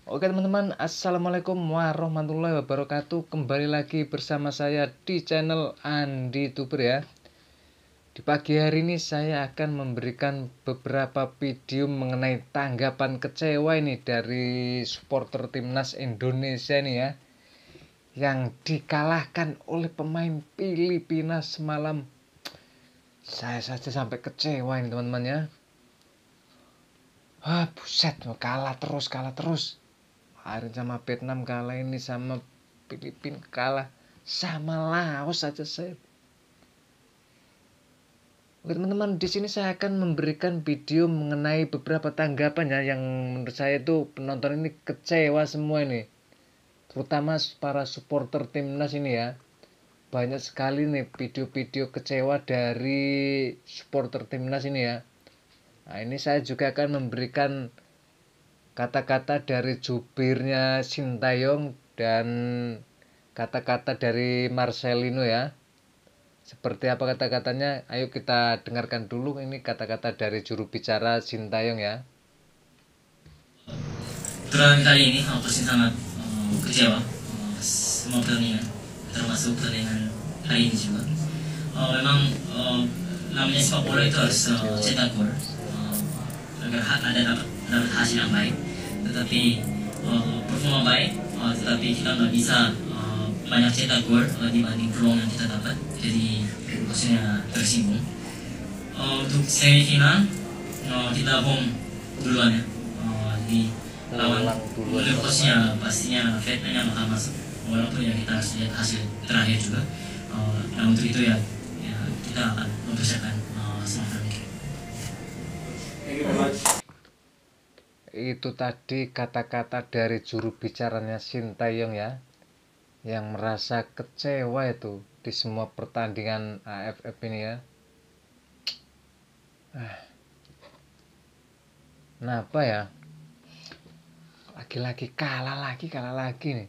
Oke teman-teman, Assalamualaikum warahmatullahi wabarakatuh. Kembali lagi bersama saya di channel Andi Tuber ya. Di pagi hari ini saya akan memberikan beberapa video mengenai tanggapan kecewa ini dari supporter timnas Indonesia ini ya, yang dikalahkan oleh pemain Filipina semalam. Saya saja sampai kecewa ini teman-teman ya. Buset, kalah terus. Kemarin sama Vietnam kalah, ini sama Filipina kalah, sama Laos saja saya. Oke teman-teman, di sini saya akan memberikan video mengenai beberapa tanggapan ya, yang menurut saya itu penonton ini kecewa semua ini, terutama para supporter timnas ini ya. Banyak sekali nih video-video kecewa dari supporter timnas ini ya. Nah, ini saya juga akan memberikan kata-kata dari jubirnya Sintayong dan kata-kata dari Marcelino ya. Seperti apa kata-katanya? Ayo kita dengarkan dulu ini kata-kata dari juru bicara Sintayong ya. Turnamen kali ini pasti sangat kecewa, semua pertandingan termasuk pertandingan hari ini juga. Memang namanya sepak bola itu harus cetak gol agar dapat hasil yang baik. Tetapi performa baik, tetapi kita nggak bisa banyak cetak gol dibanding peluang yang kita dapat. Jadi maksudnya tersinggung. Untuk semifinal kita home duluan ya. Di lawan Lukosnya pastinya Vietnam yang bakal masuk, walaupun ya kita harus lihat hasil terakhir juga. Nah untuk itu ya kita akan mempersiapkan semacam ini. Itu tadi kata-kata dari juru bicaranya Sintayong ya, yang merasa kecewa itu di semua pertandingan AFF ini ya. Kenapa ya? Lagi-lagi kalah lagi nih.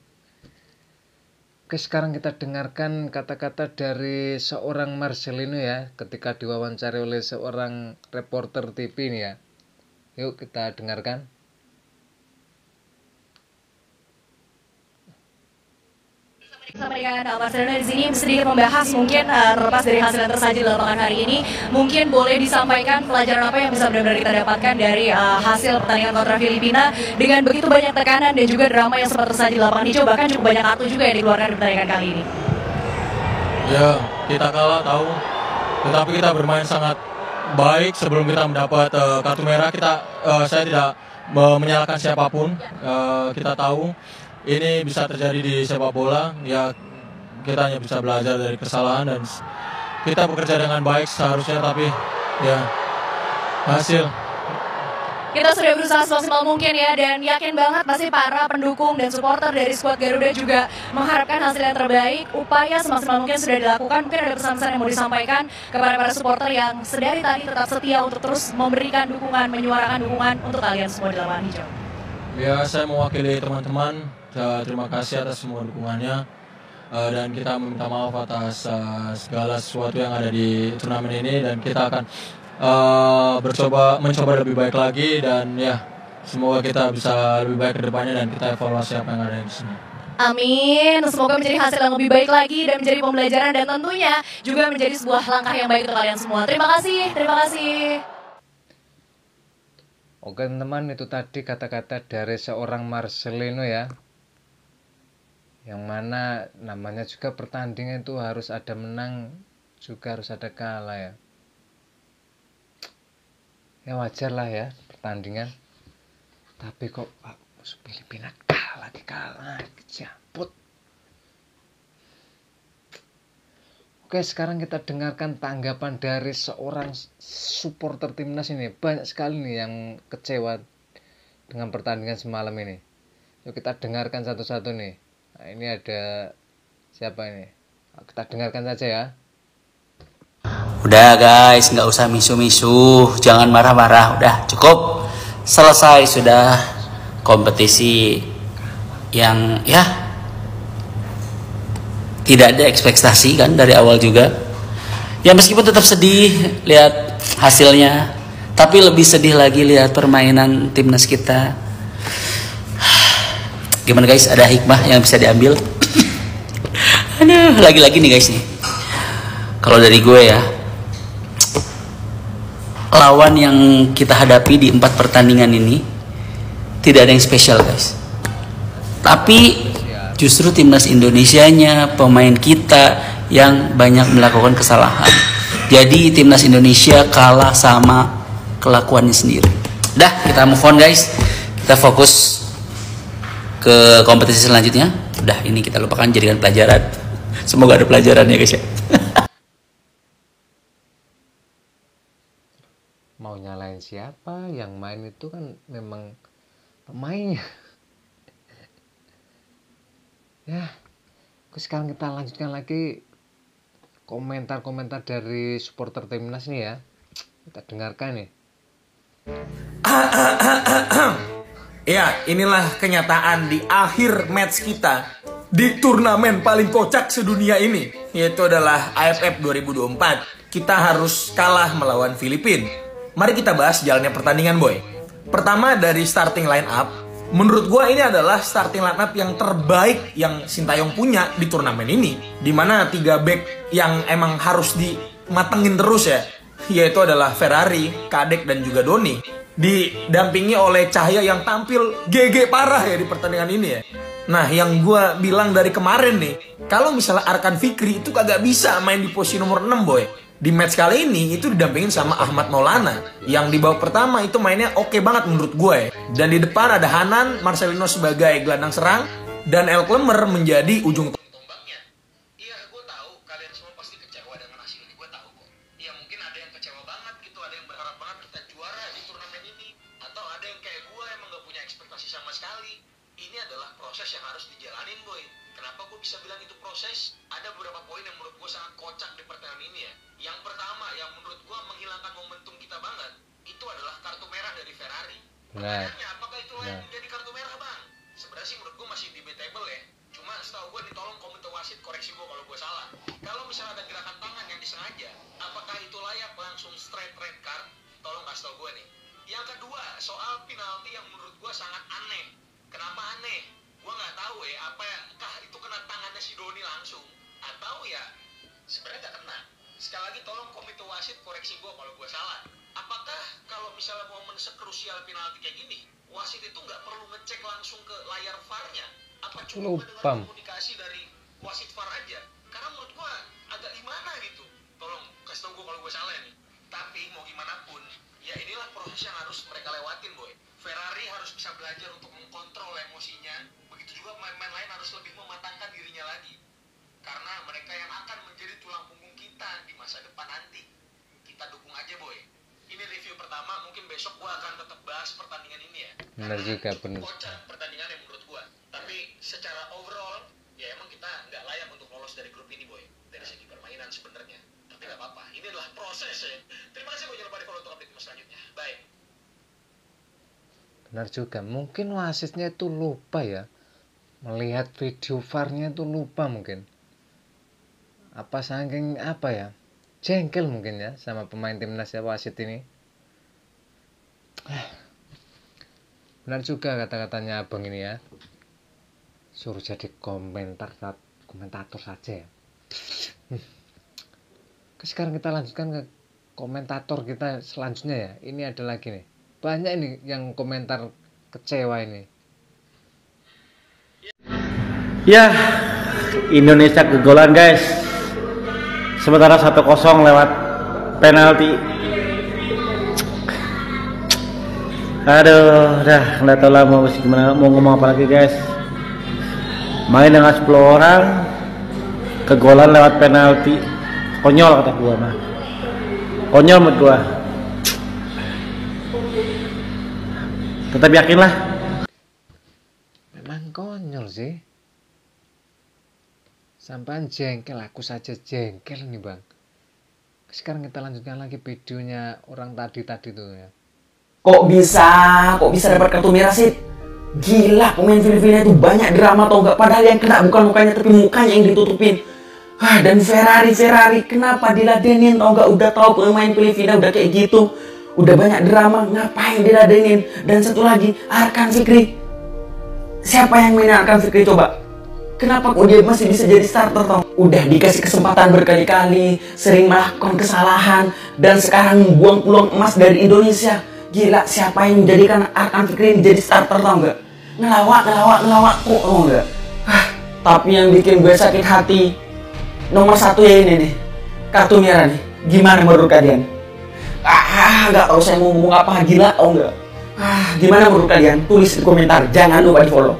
Oke, sekarang kita dengarkan kata-kata dari seorang Marcelino ya, ketika diwawancari oleh seorang reporter TV ini ya. Yuk kita dengarkan. Bersama dengan Marcelino di sini sedikit membahas mungkin terlepas dari hasil yang tersaji di lapangan hari ini, mungkin boleh disampaikan pelajaran apa yang bisa benar-benar kita dapatkan dari hasil pertandingan kontra Filipina dengan begitu banyak tekanan dan juga drama yang sempat tersaji di lapangan hijau, bahkan cukup banyak kartu juga yang dikeluarkan di pertandingan kali ini. Ya, kita kalah tahu, tetapi kita bermain sangat baik sebelum kita mendapat kartu merah. Saya tidak menyalahkan siapapun. Kita tahu ini bisa terjadi di sepak bola, ya kita hanya bisa belajar dari kesalahan dan kita bekerja dengan baik seharusnya, tapi ya hasil. Kita sudah berusaha semaksimal mungkin ya, dan yakin banget pasti para pendukung dan supporter dari skuad Garuda juga mengharapkan hasil yang terbaik. Upaya semaksimal mungkin sudah dilakukan. Mungkin ada pesan-pesan yang mau disampaikan kepada para supporter yang sedari tadi tetap setia untuk terus memberikan dukungan, menyuarakan dukungan untuk kalian semua di lapangan hijau. Ya, saya mewakili teman-teman, terima kasih atas semua dukungannya, dan kita meminta maaf atas segala sesuatu yang ada di turnamen ini, dan kita akan mencoba lebih baik lagi, dan ya semoga kita bisa lebih baik ke depannya dan kita evaluasi apa yang ada di sini. Amin, semoga menjadi hasil yang lebih baik lagi dan menjadi pembelajaran dan tentunya juga menjadi sebuah langkah yang baik untuk kalian semua. Terima kasih. Oke teman-teman, itu tadi kata-kata dari seorang Marcelino ya, yang mana namanya juga pertandingan itu harus ada menang juga harus ada kalah ya. Ya wajar lah ya pertandingan, tapi kok Filipina kalah jabut. Oke, sekarang kita dengarkan tanggapan dari seorang supporter timnas ini. Banyak sekali nih yang kecewa dengan pertandingan semalam ini. Yuk kita dengarkan satu-satu nih. Nah, ini ada siapa ini? Kita dengarkan saja ya. Udah guys, nggak usah misu-misu, jangan marah-marah, udah cukup, selesai sudah kompetisi yang ya tidak ada ekspektasi kan dari awal juga. Ya meskipun tetap sedih lihat hasilnya, tapi lebih sedih lagi lihat permainan timnas kita. Gimana guys, ada hikmah yang bisa diambil? Aduh, lagi-lagi nih guys nih. Kalau dari gue ya, lawan yang kita hadapi di 4 pertandingan ini tidak ada yang spesial guys. Tapi justru timnas Indonesianya, pemain kita yang banyak melakukan kesalahan. Jadi timnas Indonesia kalah sama kelakuannya sendiri. Dah, kita move on guys. Kita fokus ke kompetisi selanjutnya. Udah, ini kita lupakan, jadikan pelajaran. Semoga ada pelajaran ya guys ya. Mau nyalain siapa? Yang main itu kan memang pemainnya. Ya, sekarang kita lanjutkan lagi komentar-komentar dari supporter timnas nih ya. Kita dengarkan nih. Ya, inilah kenyataan di akhir match kita di turnamen paling kocak sedunia ini, yaitu adalah AFF 2024. Kita harus kalah melawan Filipina. Mari kita bahas jalannya pertandingan, boy. Pertama, dari starting line up, menurut gue ini adalah starting line up yang terbaik yang Sintayong punya di turnamen ini. Dimana 3 back yang emang harus dimatengin terus ya, yaitu adalah Ferrari, Kadek, dan juga Doni. Didampingi oleh Cahya yang tampil GG parah ya di pertandingan ini ya. Nah, yang gue bilang dari kemarin nih, kalau misalnya Arkan Fikri itu kagak bisa main di posisi nomor 6 boy. Di match kali ini itu didampingin sama Ahmad Maulana, yang di babak pertama itu mainnya oke banget menurut gue. Dan di depan ada Hanan, Marcelino sebagai gelandang serang, dan El Clemer menjadi ujung tombaknya. Iya, gue tahu kalian semua pasti kecewa dengan hasil ini, gue tahu kok. Ya mungkin ada yang kecewa banget gitu, ada yang berharap banget kita juara di turnamen ini, atau ada yang kayak gue emang gak punya ekspektasi sama sekali. Ini adalah proses yang harus dijalanin boy. Kenapa gue bisa bilang itu proses? Ada beberapa poin yang menurut gue sangat kocak di pertandingan ini ya. Yang pertama, yang menurut gue menghilangkan momentum kita banget, itu adalah kartu merah dari Ferrari. Pertanyaannya, apakah itu layak menjadi kartu merah bang? Sebenarnya sih menurut gue masih debatable ya. Cuma setahu gue nih, tolong komite wasit koreksi gue kalau gue salah. Kalau misalnya ada gerakan tangan yang disengaja, apakah itu layak langsung straight red card? Tolong kasih tau gue nih. Yang kedua, soal penalti yang menurut gue sangat aneh. Kenapa aneh? Gue nggak tahu ya, apakah itu kena tangannya si Doni langsung, atau ya sebenarnya nggak kena. Sekali lagi tolong komite wasit koreksi gue kalau gue salah. Apakah kalau misalnya momen sekrusial penalti kayak gini, wasit itu nggak perlu ngecek langsung ke layar VAR-nya? Apa cuma dengan komunikasi dari wasit VAR aja? Karena menurut gue agak gimana gitu. Tolong kasih tau gue kalau gue salah nih. Tapi mau gimana pun, ya inilah proses yang harus mereka lewatin boy. Ferrari harus bisa belajar untuk mengkontrol emosinya. Begitu juga pemain-pemain lain harus lebih mematangkan dirinya lagi. Karena mereka yang akan menjadi tulang punggung kita di masa depan nanti. Kita dukung aja boy. Ini review pertama, mungkin besok gua akan tetap bahas pertandingan ini ya. Benar juga, benar. Kocak pertandingan yang menurut gua. Tapi secara overall, ya emang kita nggak layak untuk lolos dari grup ini boy. Dari segi permainan sebenarnya. Tapi nggak apa-apa, ini adalah proses ya. Terima kasih boy, jangan lupa di follow untuk update selanjutnya. Bye. Benar juga, mungkin wasitnya itu lupa ya. Melihat video VAR-nya itu lupa mungkin. Apa saking apa ya, jengkel mungkin ya sama pemain timnas ya wasit ini. Benar juga kata-katanya abang ini ya, suruh jadi komentator saja ya. Sekarang kita lanjutkan ke komentator kita selanjutnya ya. Ini ada lagi nih, banyak ini yang komentar kecewa ini. Ya, Indonesia kegolan guys. Sementara 1-0 lewat penalti. Aduh, dah nggak tahu lah mau gimana, mau ngomong apa lagi guys. Main dengan 10 orang, kegolan lewat penalti. Konyol kata gua mah. Konyol menurut gua. Tetap yakin lah. Memang konyol sih. Sampai jengkel, aku saja jengkel nih bang. Sekarang kita lanjutkan lagi videonya orang tadi tuh ya. Kok bisa dapat kartu merah sih? Gila, pemain Filipina itu banyak drama atau enggak? Padahal yang kena bukan mukanya tapi mukanya yang ditutupin. Dan Ferrari, kenapa diladenin tau enggak? Udah tahu pemain Filipina udah kayak gitu, udah banyak drama, ngapain diladenin? Dan satu lagi, Arkan Fikri. Siapa yang main Arkan Fikri coba? Kenapa kok dia masih bisa jadi starter toh? Udah dikasih kesempatan berkali-kali, sering melakukan kesalahan, dan sekarang buang peluang emas dari Indonesia. Gila, siapa yang menjadikan Arkan Fikri jadi starter tau nggak? Ngelawak kok tau nggak? Tapi yang bikin gue sakit hati nomor satu ya ini nih, kartu merah nih. Gimana menurut kalian? Nggak tahu saya mau ngomong apa, gila tau nggak? Gimana menurut kalian? Tulis di komentar, jangan lupa di follow.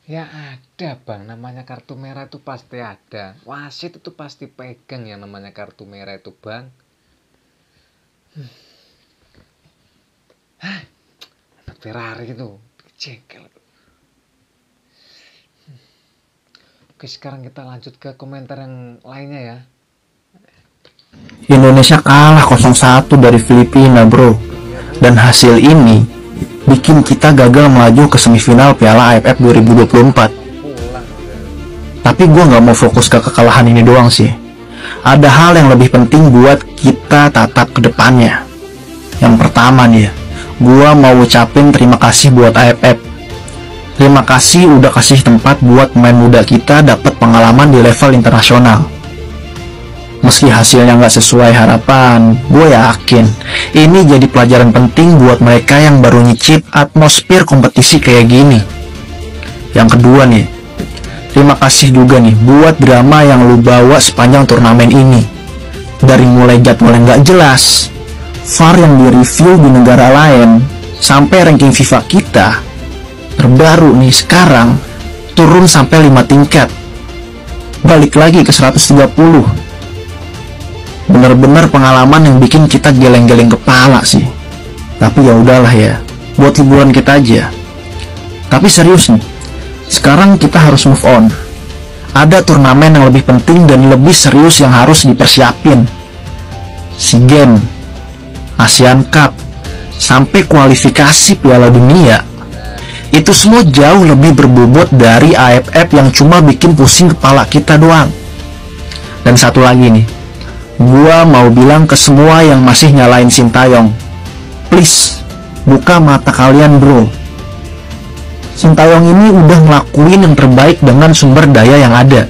Ya ada bang, namanya kartu merah itu pasti ada. Wasit itu pasti pegang yang namanya kartu merah itu bang. Anak Ferrari itu jengkel. Oke, sekarang kita lanjut ke komentar yang lainnya ya. Indonesia kalah 0-1 dari Filipina bro. Dan hasil ini bikin kita gagal melaju ke semifinal Piala AFF 2024. Tapi gue gak mau fokus ke kekalahan ini doang sih. Ada hal yang lebih penting buat kita tatap ke depannya. Yang pertama nih ya, gue mau ucapin terima kasih buat AFF. Terima kasih udah kasih tempat buat pemain muda kita dapat pengalaman di level internasional. Meski hasilnya nggak sesuai harapan, gue yakin ini jadi pelajaran penting buat mereka yang baru nyicip atmosfer kompetisi kayak gini. Yang kedua nih, terima kasih juga nih buat drama yang lu bawa sepanjang turnamen ini. Dari mulai jadwal yang nggak jelas, VAR yang direview di negara lain, sampai ranking FIFA kita terbaru nih sekarang turun sampai 5 tingkat, balik lagi ke 130. Bener-bener pengalaman yang bikin kita geleng-geleng kepala sih. Tapi ya udahlah ya, buat hiburan kita aja. Tapi serius nih, sekarang kita harus move on. Ada turnamen yang lebih penting dan lebih serius yang harus dipersiapin. SEA Games, ASEAN Cup, sampai kualifikasi Piala Dunia. Itu semua jauh lebih berbobot dari AFF yang cuma bikin pusing kepala kita doang. Dan satu lagi nih, gua mau bilang ke semua yang masih nyalain Sintayong, please, buka mata kalian bro. Sintayong ini udah ngelakuin yang terbaik dengan sumber daya yang ada.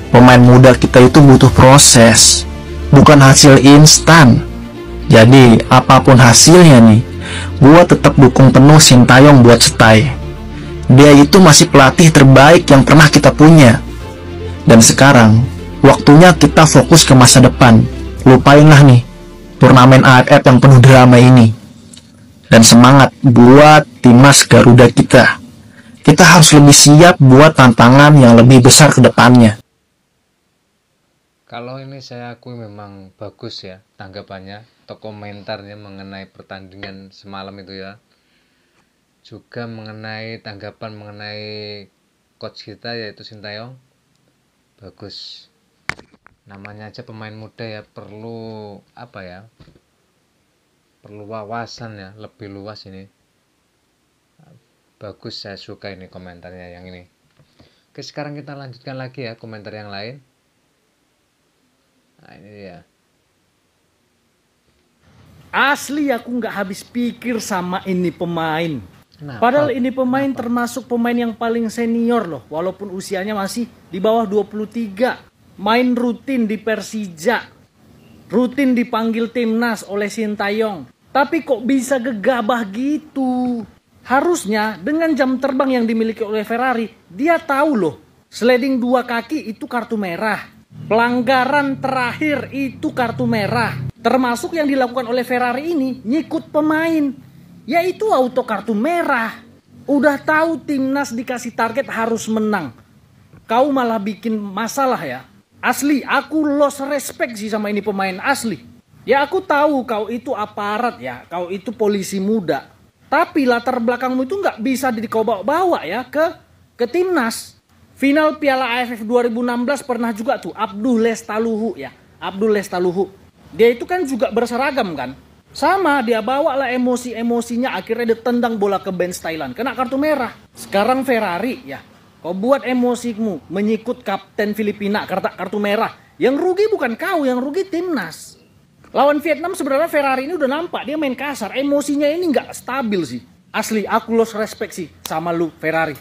Pemain muda kita itu butuh proses, bukan hasil instan. Jadi apapun hasilnya nih, gua tetap dukung penuh Sintayong buat stay. Dia itu masih pelatih terbaik yang pernah kita punya. Dan sekarang waktunya kita fokus ke masa depan. Lupainlah nih turnamen AFF yang penuh drama ini. Dan semangat buat timnas Garuda kita. Kita harus lebih siap buat tantangan yang lebih besar ke depannya. Kalau ini saya akui memang bagus ya tanggapannya atau komentarnya mengenai pertandingan semalam itu ya. Juga mengenai tanggapan mengenai coach kita yaitu Sintayong. Bagus. Namanya aja pemain muda ya, perlu apa ya, perlu wawasan ya, lebih luas ini. Bagus, saya suka ini komentarnya yang ini. Oke, sekarang kita lanjutkan lagi ya komentar yang lain. Nah ini dia. Asli aku nggak habis pikir sama ini pemain. Kenapa? Padahal ini pemain termasuk pemain yang paling senior loh, walaupun usianya masih di bawah 23. Main rutin di Persija, rutin dipanggil timnas oleh Sintayong. Tapi kok bisa gegabah gitu? Harusnya dengan jam terbang yang dimiliki oleh Ferrari, dia tahu loh, sliding 2 kaki itu kartu merah. Pelanggaran terakhir itu kartu merah. Termasuk yang dilakukan oleh Ferrari ini, nyikut pemain, yaitu auto kartu merah. Udah tahu timnas dikasih target harus menang, kau malah bikin masalah ya. Asli, aku lost respect sih sama ini pemain, asli. Ya aku tahu kau itu aparat ya, kau itu polisi muda. Tapi latar belakangmu itu nggak bisa dibawa ya ke timnas. Final Piala AFF 2016 pernah juga tuh Abdul Lestaluhu ya, Abdul Lestaluhu. Dia itu kan juga berseragam kan. Sama, dia bawa lah emosi-emosinya, akhirnya ditendang bola ke bench Thailand, kena kartu merah. Sekarang Ferrari ya, kau buat emosimu menyikut kapten Filipina kartu merah. Yang rugi bukan kau, yang rugi timnas. Lawan Vietnam sebenarnya Ferrari ini udah nampak dia main kasar, emosinya ini nggak stabil sih. Asli, aku lost respect sih sama lu Ferrari.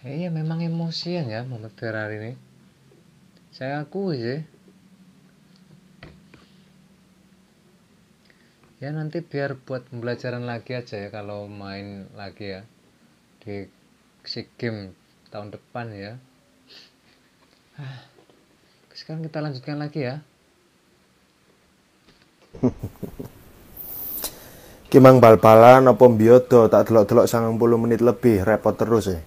Iya memang emosian ya Muhammad Ferrari ini. Saya akui sih. Ya nanti biar buat pembelajaran lagi aja ya kalau main lagi ya di SEA Games tahun depan ya. Sekarang kita lanjutkan lagi ya. Kimang bal-balan apa biodo tak delok-delok 90 menit lebih repot terus ya.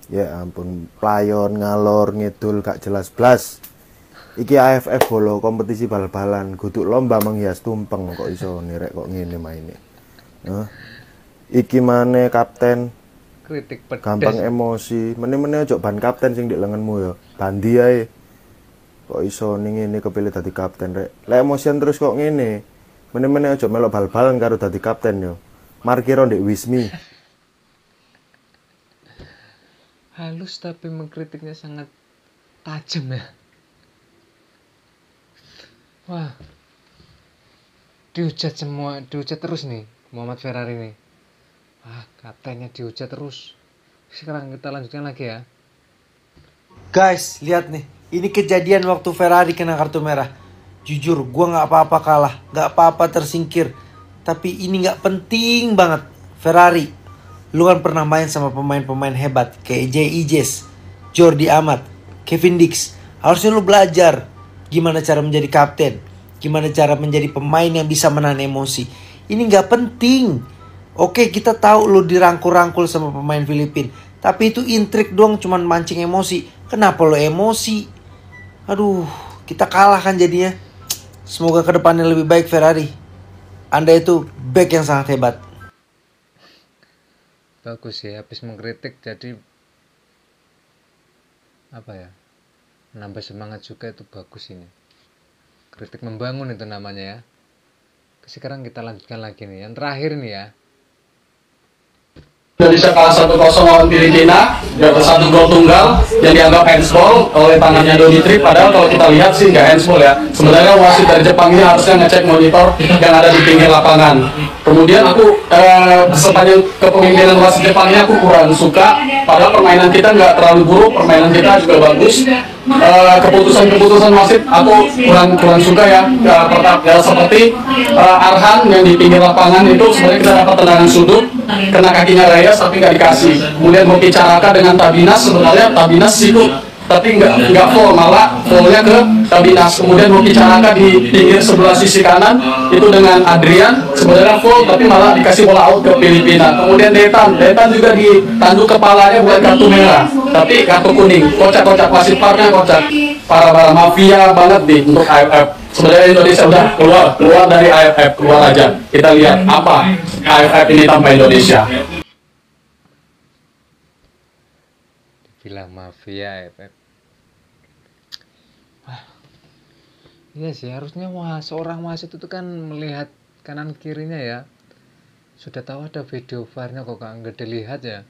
Ya ampun, playon ngalor ngidul gak jelas blas. Iki AFF bolo kompetisi bal-balan, guduk lomba menghias tumpeng kok iso nirek kok ngene maine. Iki maneh kapten Kritik pedes. gampang emosi, meneh-meneh ojo ban kapten sing di lenganmu ya. Bandi ae. Kok iso ning ngene kepilih dadi kapten rek. Lek emosian terus kok ngene. Meneh-meneh ojo melok bal-balan karo dadi kapten yo. Markiro ndek Wismi. Halus tapi mengkritiknya sangat tajam ya. Wah. Dihujat terus nih Muhammad Ferrari nih. Katanya dihujat terus. Sekarang kita lanjutkan lagi ya. Guys, lihat nih. Ini kejadian waktu Ferrari kena kartu merah. Jujur, gue gak apa-apa kalah. Gak apa-apa tersingkir. Tapi ini gak penting banget. Ferrari, lu kan pernah main sama pemain-pemain hebat. Kayak Jay Ijes, Jordi Amat, Kevin Dix. Harusnya lu belajar gimana cara menjadi kapten. Gimana cara menjadi pemain yang bisa menahan emosi. Ini gak penting. Oke, kita tahu lu dirangkul-rangkul sama pemain Filipina. Tapi itu intrik doang, cuman mancing emosi. Kenapa lu emosi? Aduh, kita kalah kan jadinya. Semoga kedepannya lebih baik Ferrari. Anda itu back yang sangat hebat. Bagus ya, habis mengkritik jadi apa ya? Nambah semangat juga, itu bagus ini. Kritik membangun itu namanya ya. Sekarang kita lanjutkan lagi nih. Yang terakhir nih ya. Indonesia kalah 1-0 lawan Filipina, dapat 1 gol tunggal yang dianggap handsball oleh tangannya Dimitri. Padahal kalau kita lihat sih nggak handsball ya. Sebenarnya wasit dari Jepang ini harusnya ngecek monitor yang ada di pinggir lapangan. Kemudian aku sepanjang kepemimpinan wasit Jepang ini aku kurang suka. Padahal permainan kita nggak terlalu buruk, permainan kita juga bagus. Keputusan wasit aku kurang suka ya. Seperti Arhan yang di pinggir lapangan itu sebenarnya kita dapat tendangan sudut, kena kakinya Reyes tapi nggak dikasih. Kemudian Hoki Caraka dengan Tabinas, sebenarnya Tabinas sikut tapi nggak full, malah fullnya ke Tabinas. Kemudian Hoki Caraka di pinggir sebelah sisi kanan itu dengan Adrian sebenarnya full tapi malah dikasih bola out ke Filipina. Kemudian Detan juga ditanduk kepalanya bukan kartu merah tapi kartu kuning. Kocak wasit parnya kocak. Para mafia banget nih untuk AFF. Sebenarnya Indonesia udah keluar dari AFF, keluar aja. Kita lihat apa AFF ini tanpa Indonesia. Bilang mafia AFF. Iya sih, harusnya seorang wasit itu kan melihat kanan kirinya ya. Sudah tahu ada video VAR-nya kok nggak dilihat ya.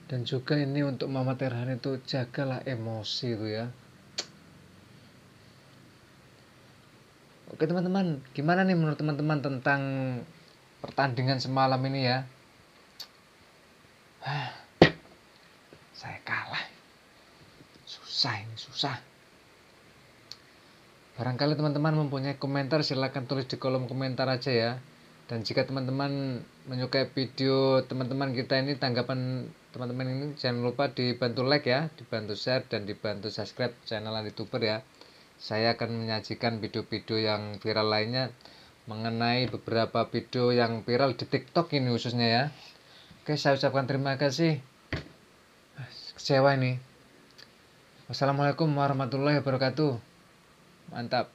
Dan juga ini untuk Muhammad Erhan itu jagalah emosi itu ya. Oke teman-teman, gimana nih menurut teman-teman tentang pertandingan semalam ini ya? Saya kalah. Susah. Barangkali teman-teman mempunyai komentar, silahkan tulis di kolom komentar aja ya. Dan jika teman-teman menyukai video teman-teman kita ini, tanggapan teman-teman ini, jangan lupa dibantu like ya, dibantu share, dan dibantu subscribe channel YouTuber ya. Saya akan menyajikan video-video yang viral lainnya mengenai beberapa video yang viral di TikTok ini khususnya ya. Oke, saya ucapkan terima kasih. Kecewa ini. Wassalamualaikum warahmatullahi wabarakatuh. Mantap.